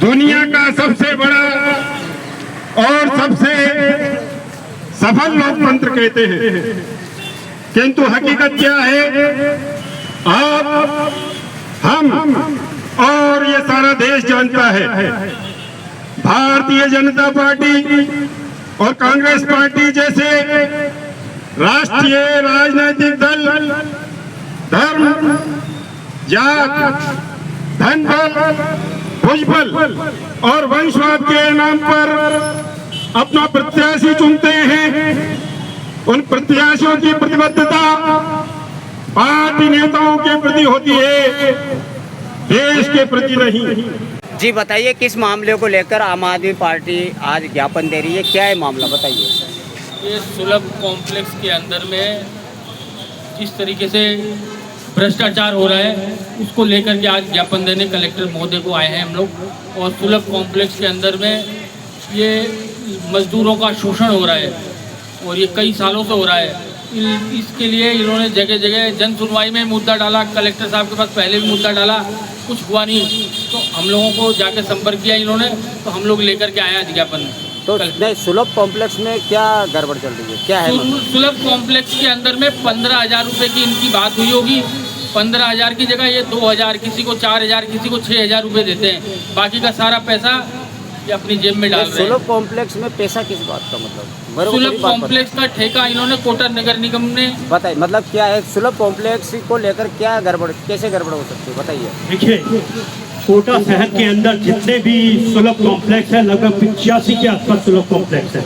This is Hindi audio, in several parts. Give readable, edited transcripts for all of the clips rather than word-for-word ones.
दुनिया का सबसे बड़ा और सबसे सफल लोकतंत्र कहते हैं, किंतु हकीकत क्या है आप, हम और ये सारा देश जानता है। भारतीय जनता पार्टी और कांग्रेस पार्टी जैसे राष्ट्रीय राजनीतिक दल धर्म, जात, धन बल, भुजबल और वंशवाद के नाम पर अपना प्रत्याशी चुनते हैं। उन प्रत्याशियों की प्रतिबद्धता पार्टी नेताओं के प्रति होती है, देश के प्रति नहीं। जी बताइए, किस मामले को लेकर आम आदमी पार्टी आज ज्ञापन दे रही है, क्या है मामला, बताइए। ये सुलभ कॉम्प्लेक्स के अंदर में जिस तरीके से भ्रष्टाचार हो रहा है उसको लेकर के आज ज्ञापन देने कलेक्टर महोदय को आए हैं हम लोग। और सुलभ कॉम्प्लेक्स के अंदर में ये मजदूरों का शोषण हो रहा है और ये कई सालों से हो रहा है। इसके लिए इन्होंने जगह जगह जन सुनवाई में मुद्दा डाला, कलेक्टर साहब के पास पहले भी मुद्दा डाला, कुछ हुआ नहीं। तो हम लोगों को जाके संपर्क किया इन्होंने, तो हम लोग लेकर के आए आज ज्ञापन। तो नहीं, सुलभ कॉम्प्लेक्स में क्या गड़बड़ चल रही है, क्या है? सुलभ कॉम्प्लेक्स के अंदर में 15,000 रुपये की इनकी बात हुई होगी। 15,000 की जगह ये 2,000, किसी को 4,000, किसी को 6,000 रुपये देते हैं। बाकी का सारा पैसा ये अपनी जेब में डाल रहे हैं। सुलभ कॉम्प्लेक्स में पैसा किस बात का मतलब? सुलभ कॉम्प्लेक्स का ठेका इन्होंने कोटा नगर निगम ने। बताइए, मतलब क्या है सुलभ कॉम्प्लेक्स को लेकर, क्या गड़बड़, कैसे गड़बड़ हो सकती है, बताइए। देखिए, कोटा शहर के अंदर जितने भी सुलभ कॉम्प्लेक्स है, लगभग 85 के आसपास सुलभ कॉम्प्लेक्स है।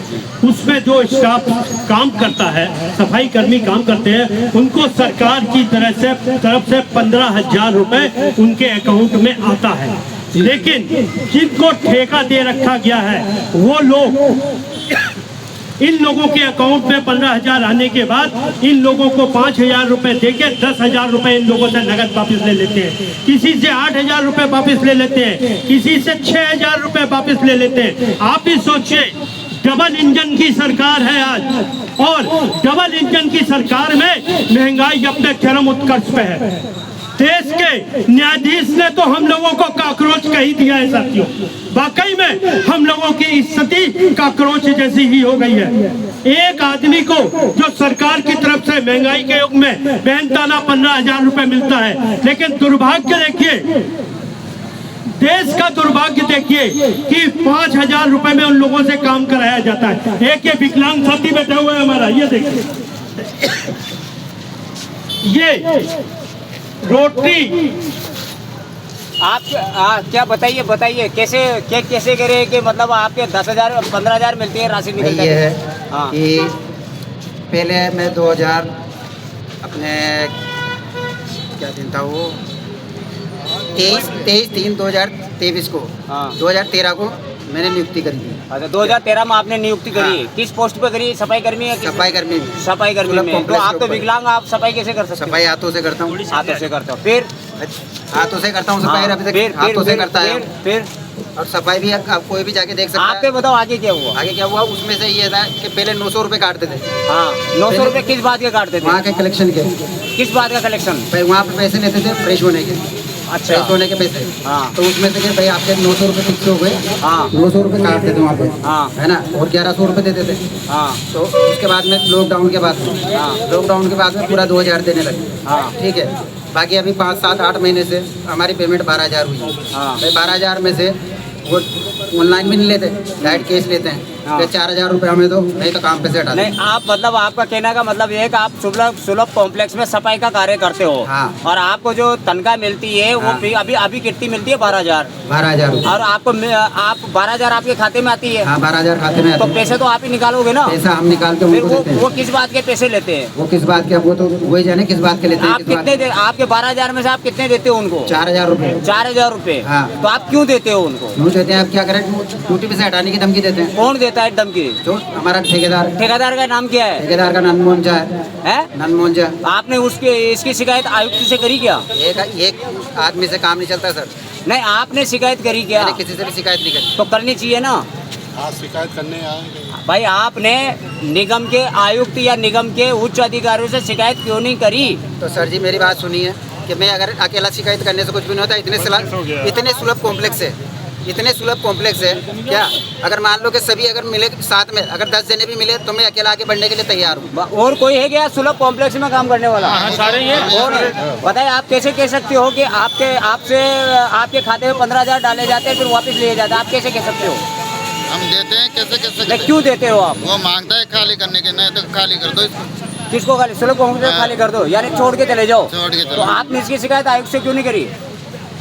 उसमें जो स्टाफ काम करता है, सफाई कर्मी काम करते हैं, उनको सरकार की तरफ से 15,000 रुपए उनके अकाउंट में आता है। लेकिन जिनको ठेका दे रखा गया है वो लोग, इन लोगों के अकाउंट में 15,000 आने के बाद इन लोगों को 5,000 रुपए देके 10,000 रुपए इन लोगों से नगद वापस ले लेते हैं। किसी से 8,000 रुपए वापस ले लेते हैं, किसी से 6,000 रुपए वापस ले लेते हैं। आप भी सोचिए, डबल इंजन की सरकार है आज, और डबल इंजन की सरकार में महंगाई अपने चरम उत्कर्ष पे है। देश के न्यायाधीश ने तो हम लोगों को काकरोच कह ही दिया है साथियों। वाकई में हम लोगों की स्थिति काकरोच जैसी ही हो गई है। एक आदमी को जो सरकार की तरफ से महंगाई के युग में मेहनताना 15,000 रुपए मिलता है, लेकिन दुर्भाग्य देखिए, देश का दुर्भाग्य देखिए कि 5,000 रुपए में उन लोगों से काम कराया जाता है। एक ये विकलांग साथी बैठा हुआ है हमारा, ये देखिए, ये रोटरी। आप क्या बताइए कैसे करें कि मतलब आपके 10,000 15,000 मिलती है राशि निकल ये है हाँ। कि पहले मैं 2000 अपने क्या दिन था वो 23/3/2023 को, हाँ। 2013 को मैंने नियुक्ति करी थी। अच्छा, 2013 में आपने नियुक्ति करी। हाँ। किस पोस्ट पे करी? सफाई कर्मी है? सफाई कर्मी में। सफाई कर्मी में। तो आप तो विकलांग, आप सफाई कैसे कर सकते? सफाई हाथों से करता हूँ। हाथों से करते हो? फिर हाथों से करता हूँ सफाई, अभी तक हाथों से करता है। फिर और सफाई भी आप कोई भी जाके देख सकता है। आप पे बताओ आगे क्या हुआ? आगे क्या हुआ, उसमें से ये था कि पहले 900 रुपए काटते थे। हाँ, 900 रुपए किस बात के काटते थे? वहाँ के कलेक्शन के। किस बात का कलेक्शन? भाई वहाँ पे पैसे लेते थे फ्रेश होने के। अच्छा, फ्रेश होने के पैसे। हाँ। तो उसमें से भाई आपके 900 रुपए फिक्स हो गए। हाँ। 900 रुपए काटते थे वहाँ पे, हाँ। है ना, और 1100 रुपए देते थे। हाँ। तो उसके बाद में लॉकडाउन के बाद में, हाँ। लॉकडाउन के बाद में पूरा 2,000 देने लगे। हाँ। ठीक है, बाकी अभी 5, 7, 8 महीने से हमारी पेमेंट 12,000 हुई। हाँ। भाई 12,000 में से वो ऑनलाइन भी नहीं लेते, डायरेक्ट कैश लेते हैं। हाँ। 4,000 रुपये हमें दो, नहीं तो काम पे से हटा दो। नहीं, आप मतलब आपका कहने का मतलब ये है कि आप सुलभ कॉम्प्लेक्स में सफाई का कार्य करते हो। हाँ। और आपको जो तनख्वाह मिलती है वो हाँ। अभी कितनी मिलती है? 12,000। 12,000 रुपये। और आप 12,000 आपके खाते में आती है? हाँ, 12,000 खाते में तो आते हैं। पैसे तो आप ही निकालोगे ना? पैसा हम निकाल के फिर उनको देते हैं। वो किस बात के पैसे लेते हैं? वो किस बात के, वो तो वही जाने किस बात के लेते हैं। आप कितने आपके 12,000 में से आप कितने देते हो उनको? 4,000 रुपये। 4,000 रुपये। हाँ। तो आप क्यों देते हो उनको? यूँ देते हैं, आप क्या करें, ड्यूटी पे से हटाने की धमकी देते हैं। कौन देता है धमकी? जो हमारा ठेकेदार। ठेकेदार का नाम क्या है? ठेकेदार का नंदमोहन झा है। नंदमोहन झा। आपने इसकी शिकायत आयुक्त से करी क्या? एक आदमी से काम नहीं चलता सर। नहीं, आपने शिकायत करी क्या? मैंने किसी से भी शिकायत नहीं करी। तो करनी चाहिए ना। हाँ, शिकायत करने आएंगे भाई, आपने निगम के आयुक्त या निगम के उच्च अधिकारियों से शिकायत क्यों नहीं करी? तो सर जी मेरी बात सुनिए कि मैं अगर अकेला शिकायत करने से कुछ भी नहीं होता। इतने सुलभ कॉम्प्लेक्स है, इतने सुलभ कॉम्प्लेक्स है क्या? अगर मान लो कि सभी अगर मिले साथ में, अगर 10 जने भी मिले तो मैं अकेला आगे बढ़ने के लिए तैयार हूँ। और कोई है क्या सुलभ कॉम्प्लेक्स में काम करने वाला? सारे ही हैं। और बताइए, आप कैसे कह सकते हो कि आपके खाते में 15,000 डाले जाते हैं फिर वापस लिए जाते हैं? आप कैसे कह सकते हो? हम देते हैं, कैसे नहीं, क्यों देते हो आप? वो मांगता है खाली करने के, नहीं तो खाली कर दो इसको। किसको खाली? सुलभ कॉम्प्लेक्स खाली कर दो, यानी छोड़ के चले जाओ। छोड़ के चले तो आपने इसकी शिकायत आयुक्त से क्यों नहीं करी?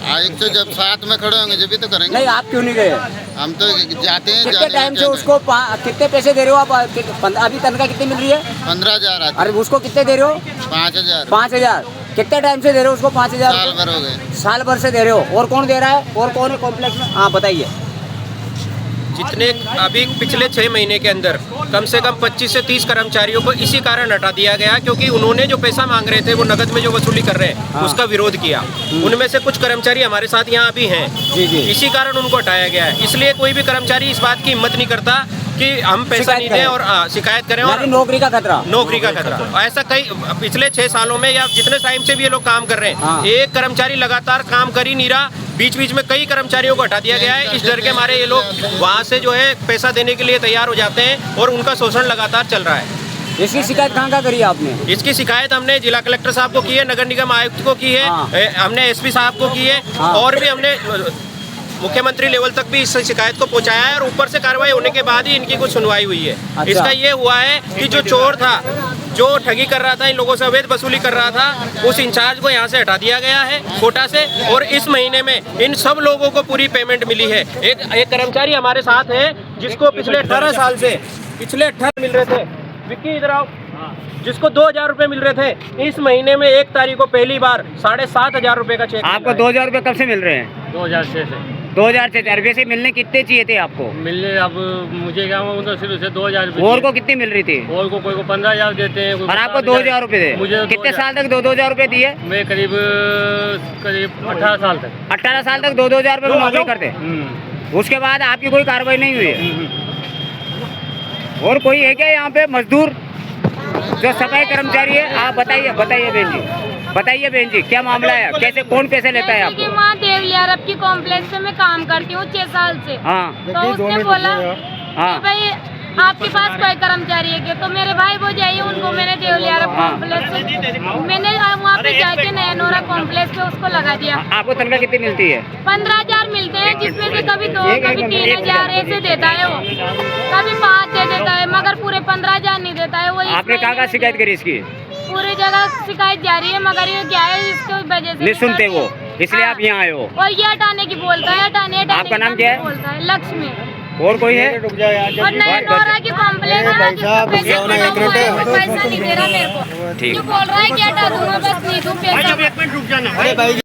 आयुक्त से जब साथ में खड़े होंगे जब भी तो करेंगे। नहीं, आप क्यों नहीं गए? हम तो जाते हैं। कितने टाइम से उसको कितने पैसे दे रहे हो आप? अभी तनख्वाह कितनी मिल रही है? 15,000 आते। अरे उसको कितने दे रहे हो? 5,000। 5,000। कितने टाइम से दे रहे हो उसको 5,000? साल भर हो गए। साल भर से दे रहे हो। और कौन दे रहा है? और कौन है कॉम्प्लेक्स में? हाँ बताइए। जितने अभी पिछले 6 महीने के अंदर कम से कम 25 से 30 कर्मचारियों को इसी कारण हटा दिया गया, क्योंकि उन्होंने जो पैसा मांग रहे थे वो नगद में जो वसूली कर रहे हैं उसका विरोध किया। उनमें से कुछ कर्मचारी हमारे साथ यहाँ अभी हैं, इसी कारण उनको हटाया गया है। इसलिए कोई भी कर्मचारी इस बात की हिम्मत नहीं करता कि हम पैसा नहीं दें और शिकायत करें, और नौकरी का खतरा। नौकरी का खतरा। ऐसा कई पिछले 6 सालों में या जितने टाइम से भी ये लोग काम कर रहे हैं, एक कर्मचारी लगातार काम कर ही नहीं रहा। बीच बीच में कई कर्मचारियों को हटा दिया गया है। इस डर के मारे ये लोग वहाँ से जो है पैसा देने के लिए तैयार हो जाते हैं और उनका शोषण लगातार चल रहा है। इसकी शिकायत कहाँ करी आपने? इसकी शिकायत हमने जिला कलेक्टर साहब को की है, नगर निगम आयुक्त को की है, हमने एसपी साहब को की है, और भी हमने मुख्यमंत्री लेवल तक भी इस शिकायत को पहुंचाया है। और ऊपर से कार्रवाई होने के बाद ही इनकी कुछ सुनवाई हुई है। अच्छा। इसका ये हुआ है कि जो चोर था, जो ठगी कर रहा था, इन लोगों से अवैध वसूली कर रहा था, उस इंचार्ज को यहाँ से हटा दिया गया है कोटा से। और इस महीने में इन सब लोगों को पूरी पेमेंट मिली है। एक कर्मचारी हमारे साथ है जिसको पिछले 18 साल से मिल रहे थे। विक्की इधर आओ। जिसको 2,000 रुपए मिल रहे थे, इस महीने में 1 तारीख को पहली बार 7,500 रुपए का चेक। आपको 2,000 रुपए कब से मिल रहे हैं? 2006 से 2000 से। रुपये से मिलने कितने चाहिए थे आपको? मिलने अब मुझे क्या तो सिर्फ से 2,000 रुपये। और को कितनी मिल रही थी? और को कोई को 15,000 देते हैं, और आपको 2,000 रुपए दे? मुझे कितने साल तक 2,000 रुपए दिए? मैं करीब 18 साल तक। 18 साल तक 2,000 रुपए नौकरी करते। उसके बाद आपकी कोई कार्रवाई नहीं हुई है? और कोई है क्या यहाँ पे मजदूर जो सफाई कर्मचारी है? आप बताइए बहन जी, क्या मामला है? कैसे, कौन पैसे लेता है आपको? वहाँ देवलिया की कॉम्प्लेक्स में मैं काम करती हूँ 6 साल से। हाँ। तो उसने बोला कि भाई आपके पास कोई कर्मचारी है क्या? तो मेरे भाई वो जाइए, उनको मैंने देवलिया कॉम्प्लेक्स मैंने वहाँ पे जाके नया नोरा कॉम्प्लेक्स पे उसको लगा दिया। आपको तनख्वाह कितनी मिलती है? 15,000 मिलते हैं, जिसमें से कभी 2 कभी 3,000 ऐसे देता है वो, कभी 5 दे देता है, मगर पूरे 15,000 नहीं देता है वो। आपने कहाँ शिकायत करी इसकी? पूरी जगह शिकायत जारी है, मगर ये क्या है इसकी वजह से नहीं सुनते वो, इसलिए आप यहाँ आए हो। और ये हटाने की बोलता है, हटाने आपका नाम क्या है? बोलता है लक्ष्मी। और कोई है? और नया नोरा की कॉम्प्लेक्स है, जिसका पैसा नहीं दे रहा मेरे को। ठीक। जो बोल रहा है कि हटा दूंगा, बस नहीं दूं पैसा।